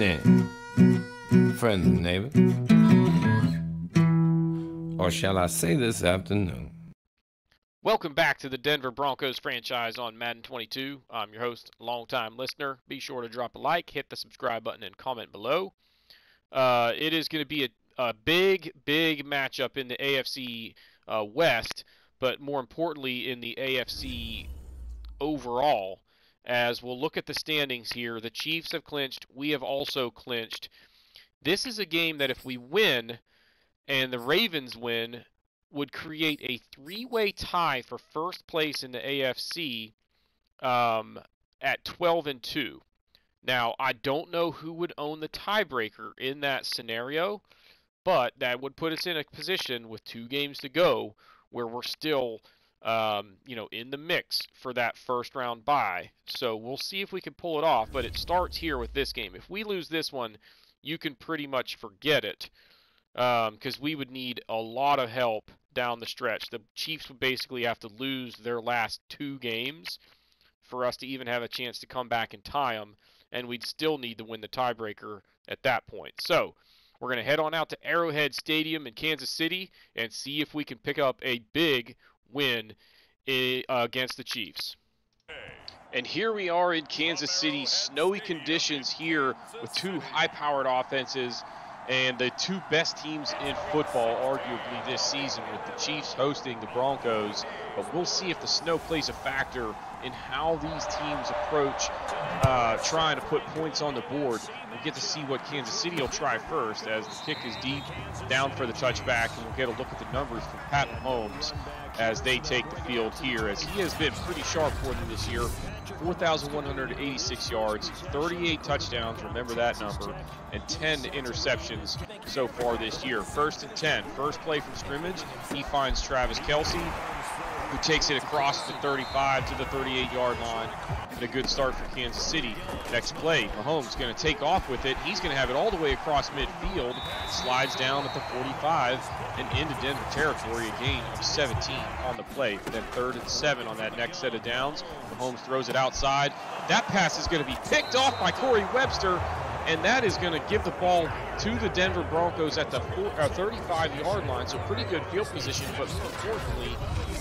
evening, friends and neighbors. Or shall I say this afternoon? Welcome back to the Denver Broncos franchise on Madden 22. I'm your host, longtime listener. Be sure to drop a like, hit the subscribe button, and comment below. It is going to be a big matchup in the AFC West, but more importantly in the AFC overall. As we'll look at the standings here, the Chiefs have clinched. We have also clinched. This is a game that if we win and the Ravens win, would create a three-way tie for first place in the AFC at 12-2. Now, I don't know who would own the tiebreaker in that scenario, but that would put us in a position with 2 games to go where we're still in the mix for that first round bye. So we'll see if we can pull it off, but it starts here with this game. If we lose this one, you can pretty much forget it, because we would need a lot of help down the stretch. The Chiefs would basically have to lose their last 2 games for us to even have a chance to come back and tie them, and we'd still need to win the tiebreaker at that point. So we're going to head on out to Arrowhead Stadium in Kansas City and see if we can pick up a big win against the Chiefs. And here we are in Kansas City, snowy conditions here with 2 high-powered offenses and the 2 best teams in football arguably this season, with the Chiefs hosting the Broncos. But we'll see if the snow plays a factor in how these teams approach trying to put points on the board. We'll get to see what Kansas City will try first, as the kick is deep, down for the touchback, and we'll get a look at the numbers from Pat Mahomes as they take the field here, as he has been pretty sharp for them this year. 4,186 yards, 38 touchdowns, remember that number, and 10 interceptions so far this year. 1st and 10, first play from scrimmage, he finds Travis Kelce, who takes it across the 35 to the 38-yard line. And a good start for Kansas City. Next play, Mahomes going to take off with it. He's going to have it all the way across midfield, slides down at the 45 and into Denver territory, a gain of 17 on the play. Then 3rd and 7 on that next set of downs. Mahomes throws it outside. That pass is going to be picked off by Corey Webster, and that is going to give the ball to the Denver Broncos at the 35-yard line. So pretty good field position, but more importantly,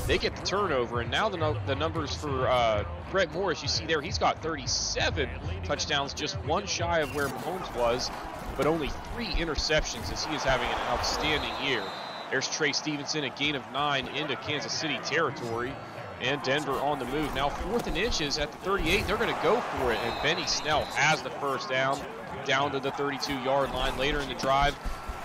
they get the turnover. And now the numbers for Brett Morris, you see there, he's got 37 touchdowns, just 1 shy of where Mahomes was, but only 3 interceptions, as he is having an outstanding year. There's Trey Stevenson, a gain of 9 into Kansas City territory. And Denver on the move. Now 4th and inches at the 38. They're going to go for it. And Benny Snell has the first down to the 32-yard line. Later in the drive,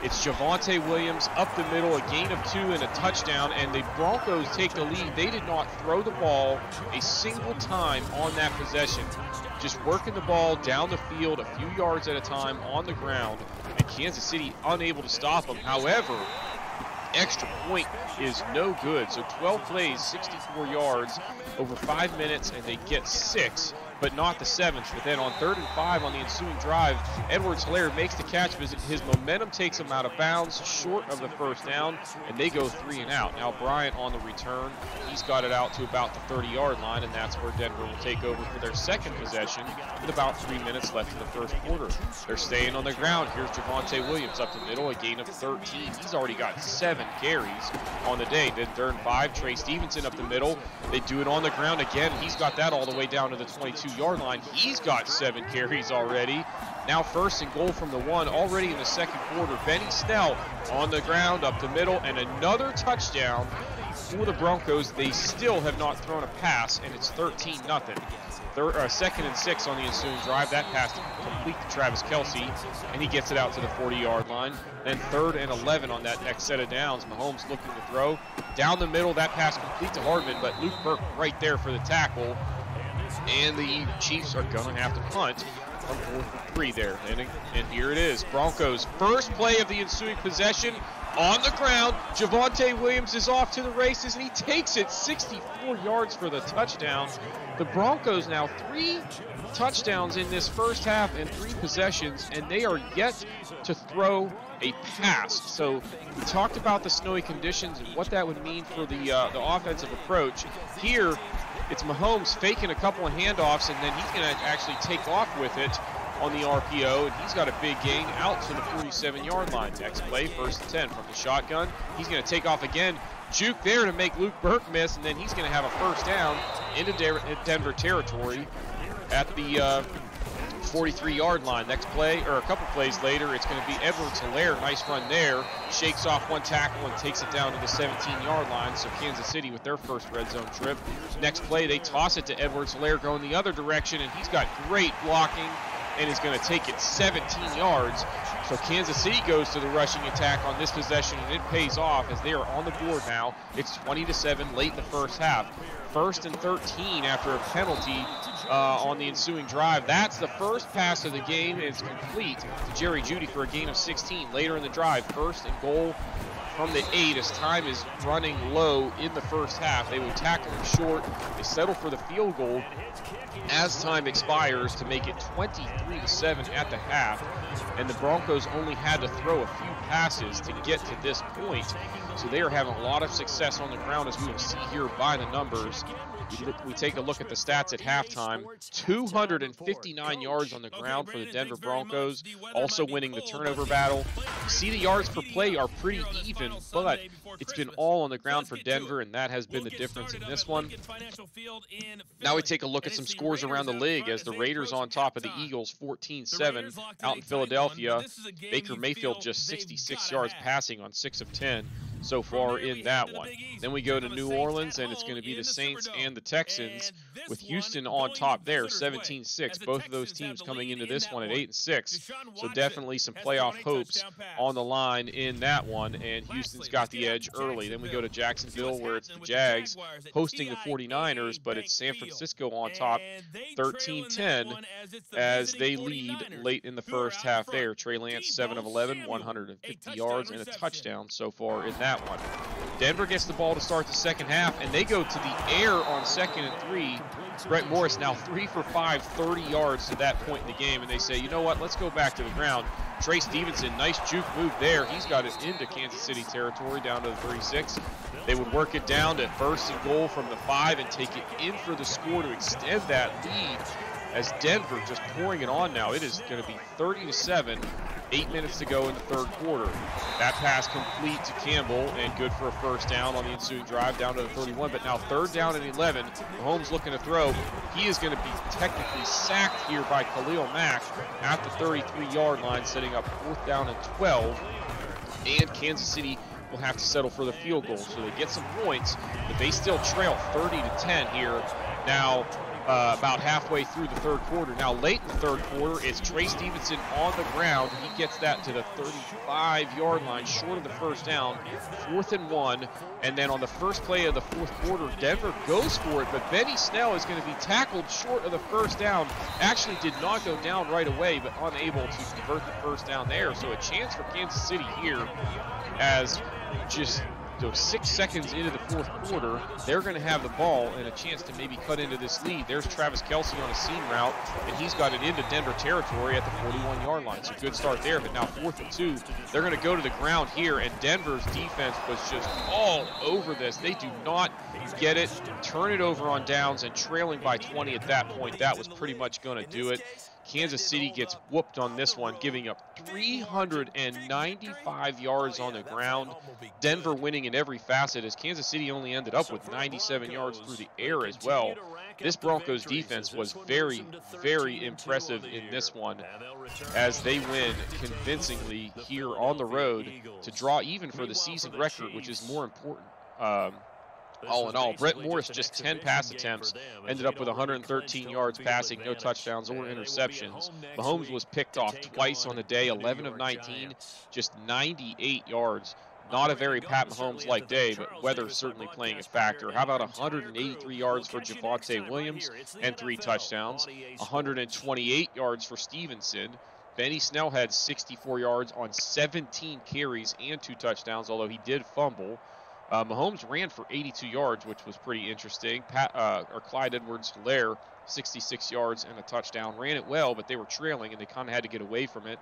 it's Javonte Williams up the middle, a gain of 2 and a touchdown. And the Broncos take the lead. They did not throw the ball a single time on that possession. Just working the ball down the field a few yards at a time on the ground. And Kansas City unable to stop them. However, extra point is no good. So 12 plays, 64 yards over 5 minutes, and they get 6, but not the 7th. But then on 3rd and 5 on the ensuing drive, Edwards-Helaire makes the catch, but his momentum takes him out of bounds, short of the first down, and they go 3 and out. Now Bryant on the return, he's got it out to about the 30-yard line, and that's where Denver will take over for their second possession with about 3 minutes left in the first quarter. They're staying on the ground. Here's Javonte Williams up the middle, a gain of 13. He's already got 7 carries on the day. Then 3rd and 5, Trey Stevenson up the middle. They do it on the ground again. He's got that all the way down to the 22-yard line. He's got 7 carries already. Now 1st and goal from the 1 already in the second quarter. Benny Snell on the ground up the middle, and another touchdown for the Broncos. They still have not thrown a pass, and it's 13-0. 2nd and 6 on the ensuing drive. That pass complete to Travis Kelce, and he gets it out to the 40-yard line. Then 3rd and 11 on that next set of downs. Mahomes looking to throw. Down the middle, that pass complete to Hardman, but Luke Burke right there for the tackle. And the Chiefs are going to have to punt from 4th and 3 there. And here it is. Broncos' first play of the ensuing possession. On the ground, Javonte Williams is off to the races, and he takes it 64 yards for the touchdown. The Broncos now 3 touchdowns in this first half and 3 possessions, and they are yet to throw a pass. So we talked about the snowy conditions and what that would mean for the offensive approach. Here, it's Mahomes faking a couple of handoffs, and then he's going to actually take off with it on the RPO, and he's got a big gain out to the 47-yard line. Next play, 1st and 10 from the shotgun. He's going to take off again. Juke there to make Luke Burke miss, and then he's going to have a 1st down into Denver territory at the 43-yard line. Next play, or a couple plays later, it's going to be Edwards-Helaire. Nice run there. Shakes off one tackle and takes it down to the 17-yard line. So Kansas City with their first red zone trip. Next play, they toss it to Edwards-Helaire going the other direction, and he's got great blocking and is going to take it 17 yards. So Kansas City goes to the rushing attack on this possession, and it pays off as they are on the board now. It's 20-7 late in the first half. 1st and 13 after a penalty on the ensuing drive. That's the first pass of the game. It's complete to Jerry Jeudy for a gain of 16. Later in the drive, 1st and goal from the 8 as time is running low in the first half. They would tackle him short. They settle for the field goal as time expires to make it 23-7 at the half. And the Broncos only had to throw a few passes to get to this point. So they are having a lot of success on the ground, as we will see here by the numbers. We take a look at the stats at halftime. 259 yards on the ground for the Denver Broncos, also winning the turnover battle. You see the yards per play are pretty even, but it's been all on the ground for Denver, and that has been the difference in this one. Now we take a look at some scores around the league as the Raiders on top of the Eagles 14-7 out in Philadelphia. Baker Mayfield just 66 yards passing on 6 of 10. So far in that one. Then we go to New Orleans, and it's going to be the Saints and the Texans, with Houston on top there, 17-6. Both of those teams coming into this one at 8-6. So definitely some playoff hopes on the line in that one, and Houston's got the edge early. Then we go to Jacksonville, where it's the Jags hosting the 49ers, but it's San Francisco on top, 13-10, as they lead late in the first half there. Trey Lance, 7 of 11, 150 yards, and a touchdown so far in that one. Denver gets the ball to start the second half, and they go to the air on 2nd and 3. Brett Morris now 3 for 5, 30 yards to that point in the game, and they say, you know what, let's go back to the ground. Trey Stevenson, nice juke move there. He's got it into Kansas City territory down to the 36. They would work it down to 1st and goal from the 5 and take it in for the score to extend that lead, as Denver just pouring it on now. It is going to be 30-7. 8 minutes to go in the third quarter. That pass complete to Campbell and good for a 1st down on the ensuing drive down to the 31. But now 3rd down and 11. Mahomes looking to throw. He is going to be technically sacked here by Khalil Mack at the 33-yard line, setting up 4th down and 12. And Kansas City will have to settle for the field goal. So they get some points, but they still trail 30-10 here. Now, about halfway through the third quarter. Now, late in the third quarter, it's Trey Stevenson on the ground. He gets that to the 35-yard line, short of the 1st down, 4th and 1. And then on the first play of the 4th quarter, Denver goes for it, but Benny Snell is going to be tackled short of the 1st down. Actually did not go down right away, but unable to convert the 1st down there. So a chance for Kansas City here, as just 6 seconds into the 4th quarter, they're going to have the ball and a chance to maybe cut into this lead. There's Travis Kelce on a seam route, and he's got it into Denver territory at the 41-yard line. So good start there, but now 4th and 2. They're going to go to the ground here, and Denver's defense was just all over this. They do not get it, turn it over on downs, and trailing by 20 at that point, that was pretty much going to do it. Kansas City gets whooped on this one, giving up 395 yards on the ground. Denver winning in every facet, as Kansas City only ended up with 97 yards through the air as well. This Broncos defense was very, very impressive in this one, as they win convincingly here on the road to draw even for the season record, which is more important. All in all, Brett Morris, just 10 pass attempts, ended up with 113 yards passing, no touchdowns or interceptions. Mahomes was picked off twice on the day, 11 of 19, just 98 yards. Not a very Pat Mahomes-like day, but weather certainly playing a factor. How about 183 yards for Javonte Williams and 3 touchdowns, 128 yards for Stevenson. Benny Snell had 64 yards on 17 carries and 2 touchdowns, although he did fumble. Mahomes ran for 82 yards, which was pretty interesting. Clyde Edwards-Helaire, 66 yards and a touchdown. Ran it well, but they were trailing, and they kind of had to get away from it.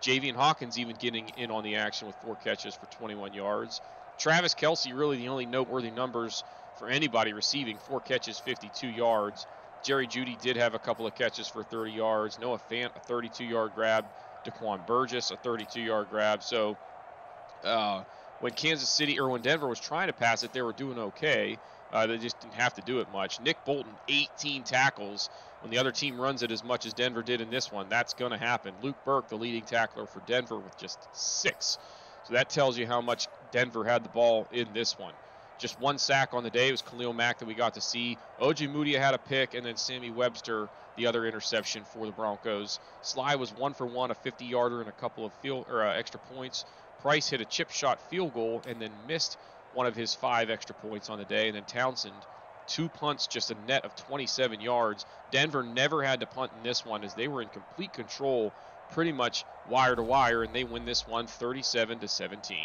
Javian Hawkins even getting in on the action with 4 catches for 21 yards. Travis Kelce, really the only noteworthy numbers for anybody receiving, 4 catches, 52 yards. Jerry Jeudy did have a couple of catches for 30 yards. Noah Fant, a 32-yard grab. Daquan Burgess, a 32-yard grab. So when when Denver was trying to pass it, they were doing okay. They just didn't have to do it much. Nick Bolton, 18 tackles. When the other team runs it as much as Denver did in this one, that's going to happen. Luke Burke, the leading tackler for Denver, with just 6. So that tells you how much Denver had the ball in this one. Just 1 sack on the day. It was Khalil Mack that we got to see. O.J. Mudia had a pick, and then Sammy Webster, the other interception for the Broncos. Sly was 1 for 1, a 50-yarder and a couple of extra points. Price hit a chip shot field goal and then missed one of his 5 extra points on the day. And then Townsend, 2 punts, just a net of 27 yards. Denver never had to punt in this one as they were in complete control, pretty much wire to wire, and they win this one 37-17.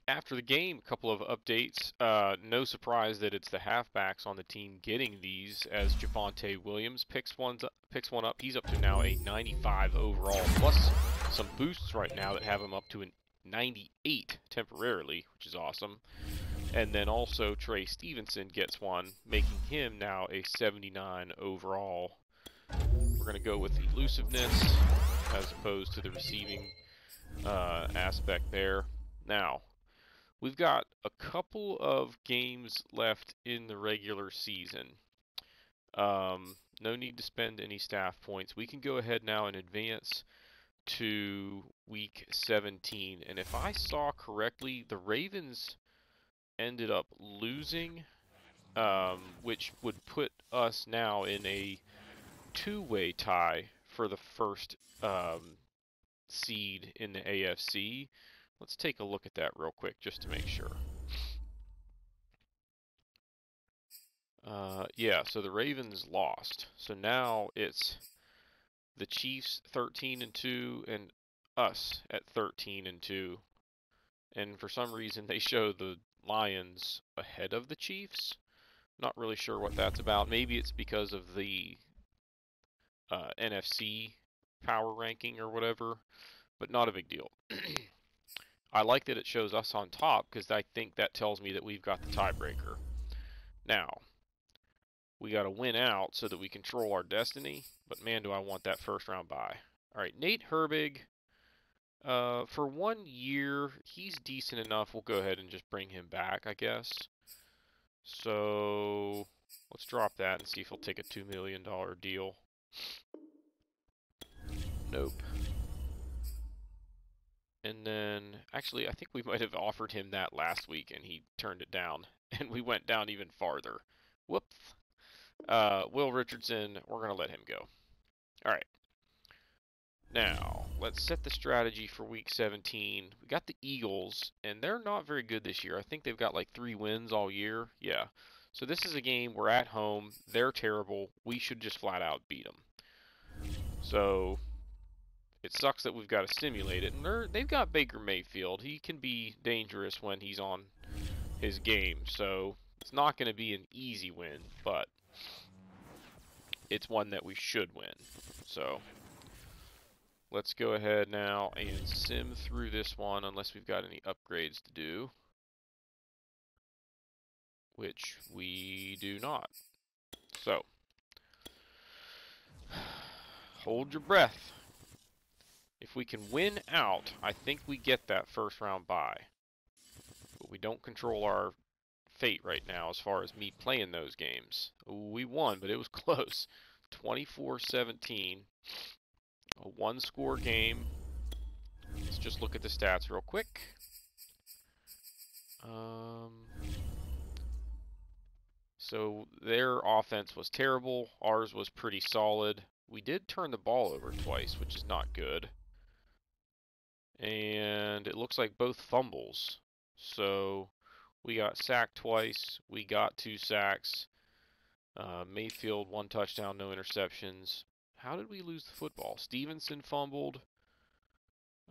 After the game, a couple of updates. No surprise that it's the halfbacks on the team getting these, as Javonte Williams picks one up. He's up to now a 95 overall, plus some boosts right now that have him up to a 98 temporarily, which is awesome. And then also Trey Stevenson gets one, making him now a 79 overall. We're going to go with elusiveness as opposed to the receiving aspect there. Now, we've got a couple of games left in the regular season. No need to spend any staff points. We can go ahead now and advance to week 17. And if I saw correctly, the Ravens ended up losing, which would put us now in a 2-way tie for the first seed in the AFC. Let's take a look at that real quick just to make sure. Yeah, so the Ravens lost. So now it's the Chiefs 13-2 and us at 13-2. And for some reason they show the Lions ahead of the Chiefs. Not really sure what that's about. Maybe it's because of the NFC power ranking or whatever, but not a big deal. I like that it shows us on top because I think that tells me that we've got the tiebreaker. Now, we got to win out so that we control our destiny, but man, do I want that first round bye. All right, Nate Herbig, for 1 year, he's decent enough. We'll go ahead and just bring him back, I guess. So let's drop that and see if he'll take a $2 million deal. Nope. And then, actually, I think we might have offered him that last week, and he turned it down. And we went down even farther. Whoops. Will Richardson, we're going to let him go. All right. Now, let's set the strategy for week 17. We got the Eagles, and they're not very good this year. I think they've got like 3 wins all year. Yeah. So this is a game, we're at home. They're terrible. We should just flat out beat them. So it sucks that we've got to simulate it. And they've got Baker Mayfield. He can be dangerous when he's on his game. So it's not going to be an easy win, but it's one that we should win. So let's go ahead now and sim through this one unless we've got any upgrades to do, which we do not. So hold your breath. If we can win out, I think we get that first round bye. But we don't control our fate right now as far as me playing those games. We won, but it was close. 24-17. A 1-score game. Let's just look at the stats real quick. So their offense was terrible. Ours was pretty solid. We did turn the ball over twice, which is not good. And it looks like both fumbles. So we got sacked twice. We got 2 sacks. Mayfield, 1 touchdown, no interceptions. How did we lose the football? Stevenson fumbled.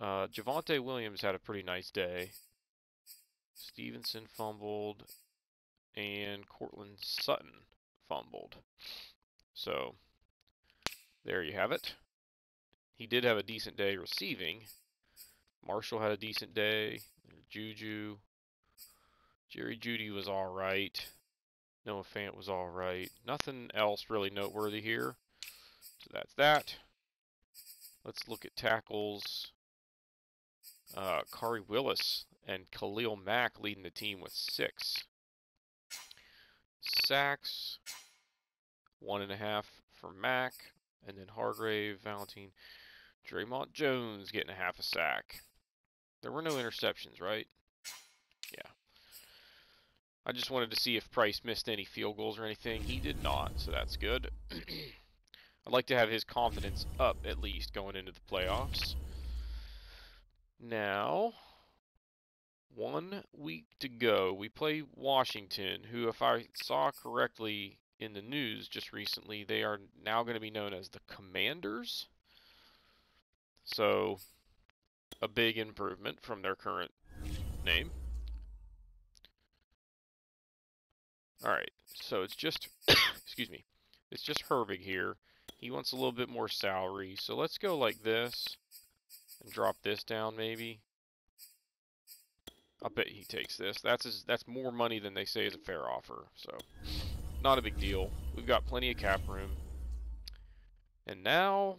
Javonte Williams had a pretty nice day. Stevenson fumbled. And Cortland Sutton fumbled. So there you have it. He did have a decent day receiving. Marshall had a decent day. Juju. Jerry Jeudy was all right. Noah Fant was all right. Nothing else really noteworthy here. So that's that. Let's look at tackles. Kari Willis and Khalil Mack leading the team with 6. Sacks, 1.5 for Mack. And then Hargrave, Valentine, Draymond Jones getting a half a sack. There were no interceptions, right? Yeah. I just wanted to see if Price missed any field goals or anything. He did not, so that's good. I'd like to have his confidence up, at least, going into the playoffs. Now, 1 week to go. We play Washington, who, if I saw correctly in the news just recently, they are now going to be known as the Commanders. So, a big improvement from their current name. Alright, so it's just, excuse me, it's just Herbig here. He wants a little bit more salary, so let's go like this and drop this down maybe. I'll bet he takes this. That's more money than they say is a fair offer, so not a big deal. We've got plenty of cap room. And now,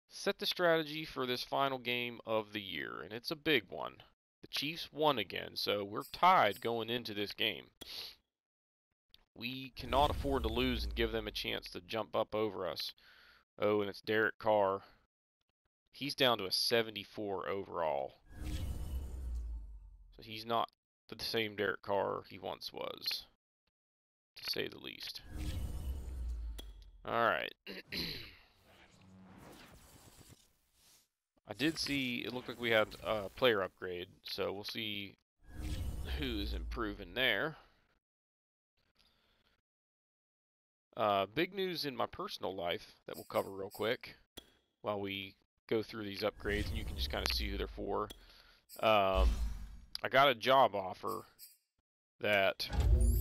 set the strategy for this final game of the year, and it's a big one. The Chiefs won again, so we're tied going into this game. We cannot afford to lose and give them a chance to jump up over us. Oh, and it's Derek Carr. He's down to a 74 overall. So he's not the same Derek Carr he once was, to say the least. Alright. I did see, it looked like we had a player upgrade, so we'll see who's improving there. Big news in my personal life that we'll cover real quick while we go through these upgrades, and you can just kind of see who they're for. I got a job offer that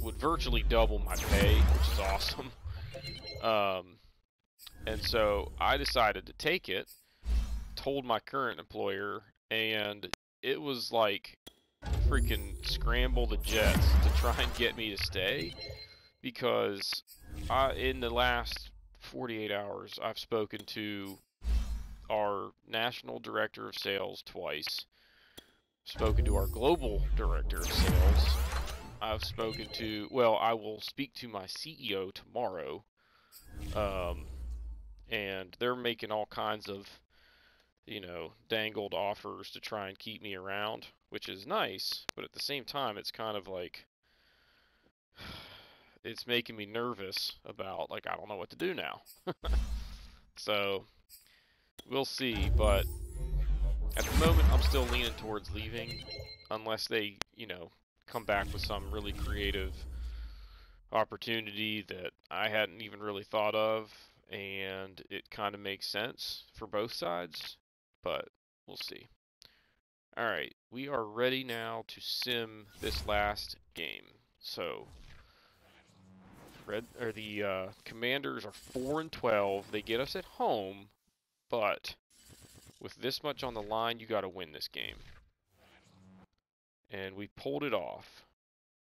would virtually double my pay, which is awesome. And so I decided to take it, told my current employer, and it was like freaking scramble the jets to try and get me to stay, because in the last 48 hours I've spoken to our national director of sales twice, spoken to our global director of sales, I've spoken to, well, I will speak to my CEO tomorrow, and they're making all kinds of, you know, dangled offers to try and keep me around, which is nice, but at the same time, it's kind of like, it's making me nervous about, like, I don't know what to do now. So, we'll see, but at the moment, I'm still leaning towards leaving, unless they, you know, come back with some really creative opportunity that I hadn't even really thought of, and it kind of makes sense for both sides, but we'll see. Alright, we are ready now to sim this last game. So, the Commanders are 4-12. They get us at home, but with this much on the line, you got to win this game. And we pulled it off.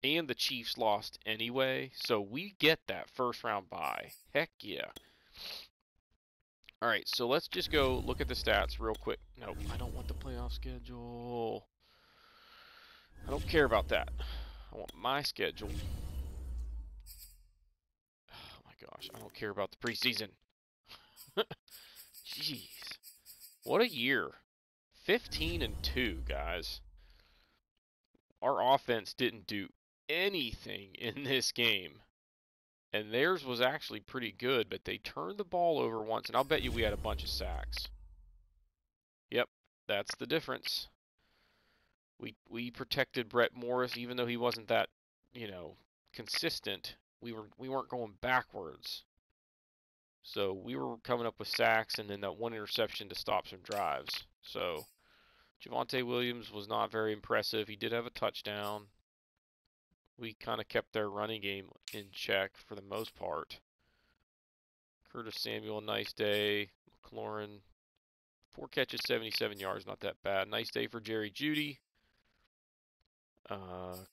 And the Chiefs lost anyway, so we get that first round bye. Heck yeah. Alright, so let's just go look at the stats real quick. Nope, I don't want the playoff schedule. I don't care about that. I want my schedule. Oh my gosh, I don't care about the preseason. Jeez. What a year. 15-2, guys. Our offense didn't do anything in this game. And theirs was actually pretty good, but they turned the ball over once, and I'll bet you we had a bunch of sacks. Yep, that's the difference. We protected Brett Morris, even though he wasn't that, you know, consistent. We weren't going backwards. So we were coming up with sacks, and then that one interception to stop some drives. So Javonte Williams was not very impressive. He did have a touchdown. We kind of kept their running game in check for the most part. Curtis Samuel, nice day. McLaurin, 4 catches, 77 yards, not that bad. Nice day for Jerry Jeudy.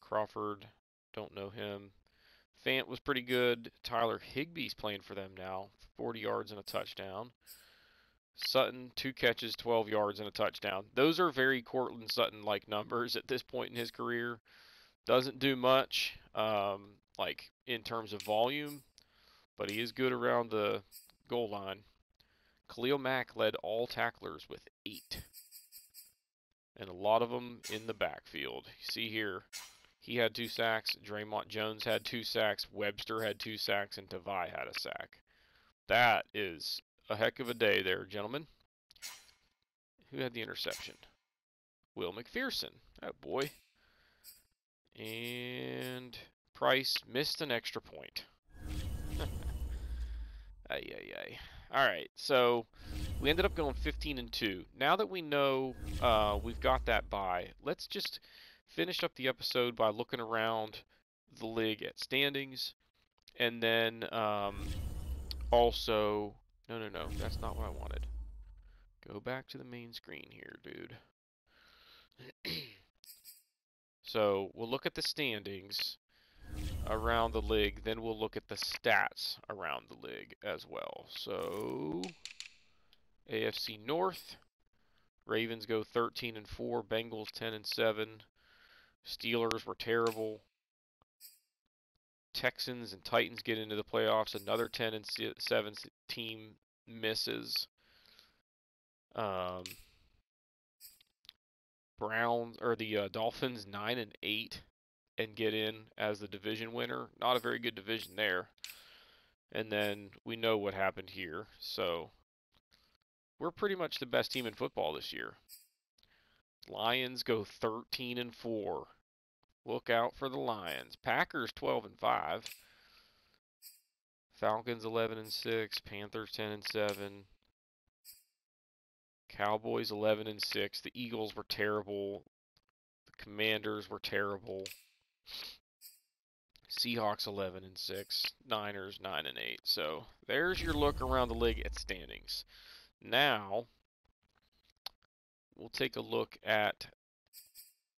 Crawford, don't know him. Fant was pretty good. Tyler Higbee's playing for them now. 40 yards and a touchdown. Sutton, 2 catches, 12 yards and a touchdown. Those are very Cortland Sutton-like numbers at this point in his career. Doesn't do much, like in terms of volume, but he is good around the goal line. Khalil Mack led all tacklers with 8. And a lot of them in the backfield. You see here, he had 2 sacks, Draymond Jones had 2 sacks, Webster had 2 sacks, and Tavai had a sack. That is a heck of a day there, gentlemen. Who had the interception? Will McPherson. Oh boy. And Price missed an extra point. Ay, ay, ay. Alright, so we ended up going 15-2. Now that we know we've got that bye, let's just finish up the episode by looking around the league at standings. And then also... No, that's not what I wanted. Go back to the main screen here, dude. So we'll look at the standings around the league, then we'll look at the stats around the league as well. So AFC North, Ravens go 13-4, Bengals 10-7, Steelers were terrible. Texans and Titans get into the playoffs. Another 10-7 team misses. Browns or the Dolphins 9-8 and get in as the division winner. Not a very good division there. And then we know what happened here. So we're pretty much the best team in football this year. Lions go 13-4. Look out for the Lions. Packers 12-5. Falcons 11-6. Panthers 10-7. Cowboys 11-6. The Eagles were terrible. The Commanders were terrible. Seahawks 11-6. Niners 9-8. So there's your look around the league at standings. Now we'll take a look at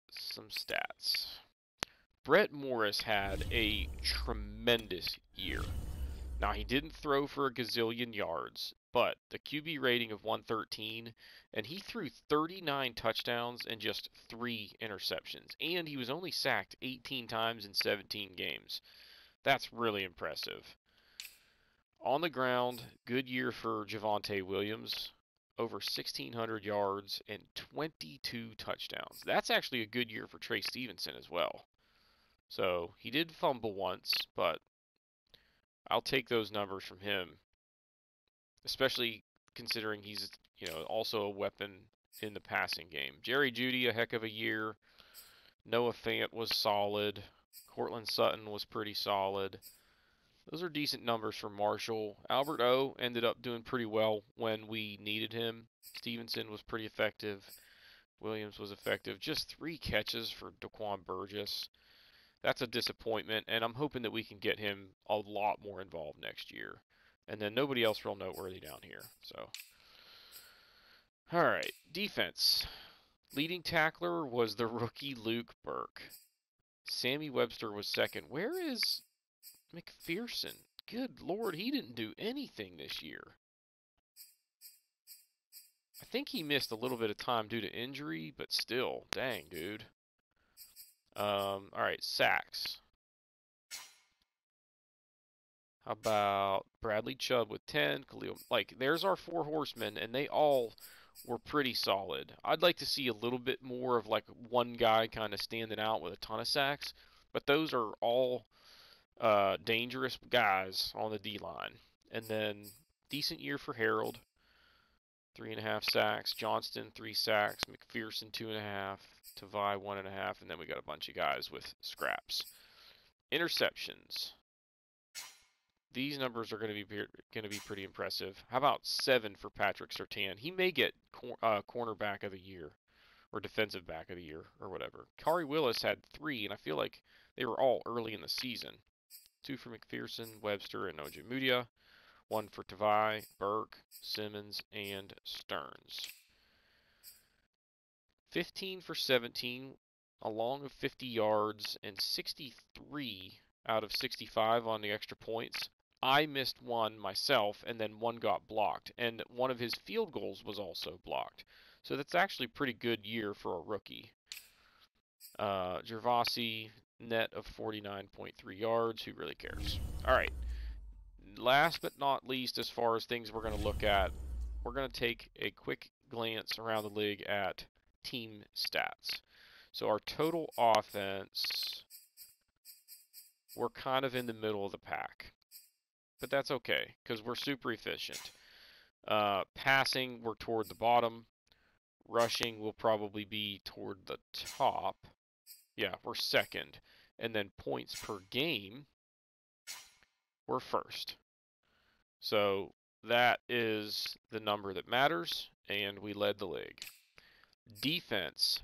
some stats. Brett Morris had a tremendous year. Now, he didn't throw for a gazillion yards, but the QB rating of 113, and he threw 39 touchdowns and just 3 interceptions. And he was only sacked 18 times in 17 games. That's really impressive. On the ground, good year for Javonte Williams. Over 1,600 yards and 22 touchdowns. That's actually a good year for Trey Stevenson as well. So he did fumble once, but I'll take those numbers from him, especially considering he's, also a weapon in the passing game. Jerry Jeudy, a heck of a year. Noah Fant was solid. Cortland Sutton was pretty solid. Those are decent numbers for Marshall. Albert O ended up doing pretty well when we needed him. Stevenson was pretty effective. Williams was effective. Just 3 catches for Daquan Burgess. That's a disappointment, and I'm hoping that we can get him a lot more involved next year. And then nobody else real noteworthy down here. So, all right, defense. Leading tackler was the rookie Luke Burke. Sammy Webster was second. Where is McPherson? Good Lord, he didn't do anything this year. I think he missed a little bit of time due to injury, but still, dang, dude. All right, sacks. How about Bradley Chubb with 10? Khalil, there's our 4 horsemen, and they all were pretty solid. I'd like to see a little bit more of one guy kind of standing out with a ton of sacks, but those are all dangerous guys on the D-line. And then decent year for Harold, 3.5 sacks. Johnston 3 sacks. McPherson 2.5. Tavai 1.5, and then we got a bunch of guys with scraps. Interceptions. These numbers are going to be pretty impressive. How about 7 for Patrick Surtain? He may get cornerback of the year or defensive back of the year or whatever. Kari Willis had 3, and I feel like they were all early in the season. 2 for McPherson, Webster, and Ojemudia. 1 for Tavai, Burke, Simmons, and Stearns. 15 for 17, along with 50 yards and 63 out of 65 on the extra points. I missed one myself, and then one got blocked, and one of his field goals was also blocked. So that's actually a pretty good year for a rookie. Gervasi, net of 49.3 yards. Who really cares? All right. Last but not least, as far as things we're going to look at, we're going to take a quick glance around the league at team stats. So our total offense, we're kind of in the middle of the pack. But that's okay, because we're super efficient. Passing, we're toward the bottom. Rushing will probably be toward the top. Yeah, we're second. And then points per game, we're first. So that is the number that matters, and we led the league. Defense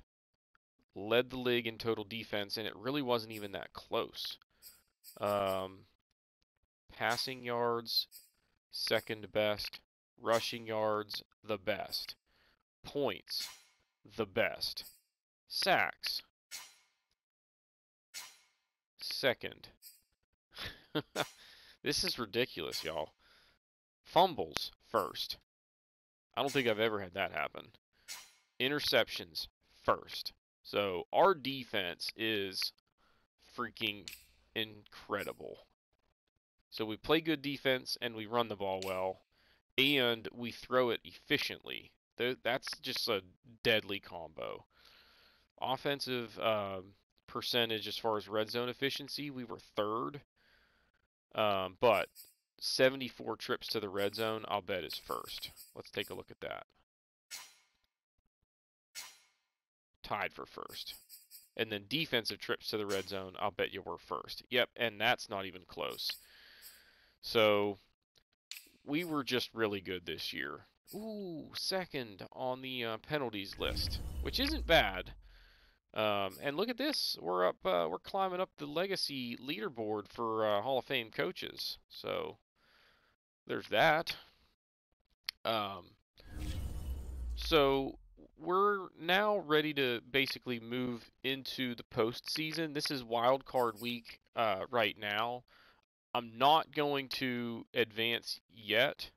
led the league in total defense, and it really wasn't even that close. Passing yards, second best. Rushing yards, the best. Points, the best. Sacks, second. This is ridiculous, y'all. Fumbles, first. I don't think I've ever had that happen. Interceptions, first. So our defense is freaking incredible. So we play good defense, and we run the ball well, and we throw it efficiently. That's just a deadly combo. Offensive percentage as far as red zone efficiency, we were third. But 74 trips to the red zone, I'll bet is first. Let's take a look at that. Tied for first. And then defensive trips to the red zone, I'll bet you were first. Yep, and that's not even close. So we were just really good this year. Ooh, second on the penalties list, which isn't bad. And look at this, we're up. We're climbing up the legacy leaderboard for Hall of Fame coaches. So there's that. So we're now ready to basically move into the postseason. This is Wildcard week right now. I'm not going to advance yet.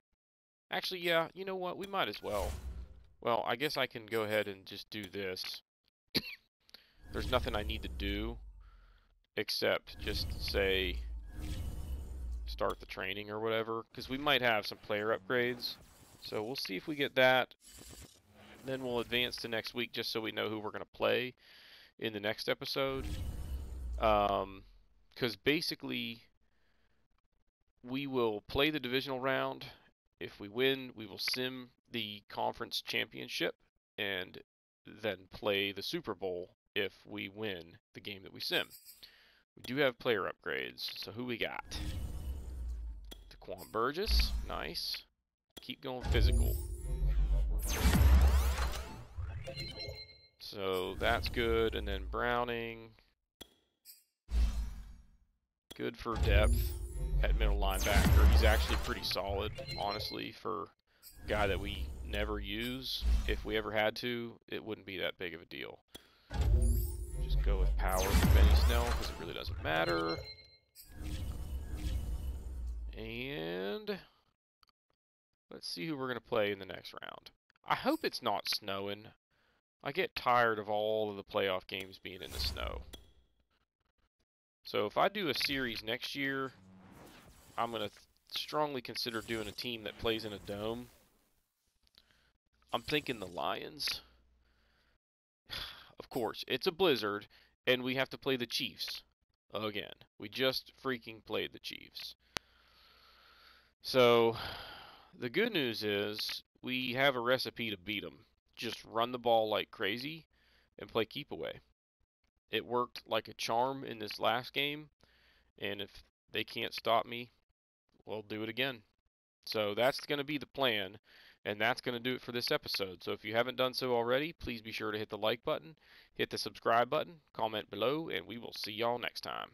Actually, yeah, you know what? We might as well. Well, I guess I can go ahead and just do this. There's nothing I need to do except just say start the training or whatever, because we might have some player upgrades. So we'll see if we get that. Then we'll advance to next week just so we know who we're going to play in the next episode. Because basically we will play the divisional round. If we win, we will sim the conference championship and then play the Super Bowl if we win the game that we sim. We do have player upgrades. So who we got? Daquan Burgess. Nice. Keep going physical. So that's good. And then Browning. Good for depth at middle linebacker. He's actually pretty solid, honestly, for a guy that we never use. If we ever had to, it wouldn't be that big of a deal. Just go with power for Benny Snell because it really doesn't matter. And let's see who we're going to play in the next round. I hope it's not snowing. I get tired of all of the playoff games being in the snow. So if I do a series next year, I'm going to strongly consider doing a team that plays in a dome. I'm thinking the Lions. Of course, it's a blizzard, and we have to play the Chiefs again. We just freaking played the Chiefs. So the good news is we have a recipe to beat them. Just run the ball like crazy and play keep away. It worked like a charm in this last game, and if they can't stop me, we'll do it again. So that's going to be the plan, and that's going to do it for this episode. So if you haven't done so already, please be sure to hit the like button, hit the subscribe button, comment below, and we will see y'all next time.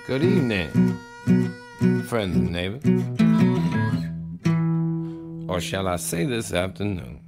Good evening. friends and neighbors? Or shall I say this afternoon?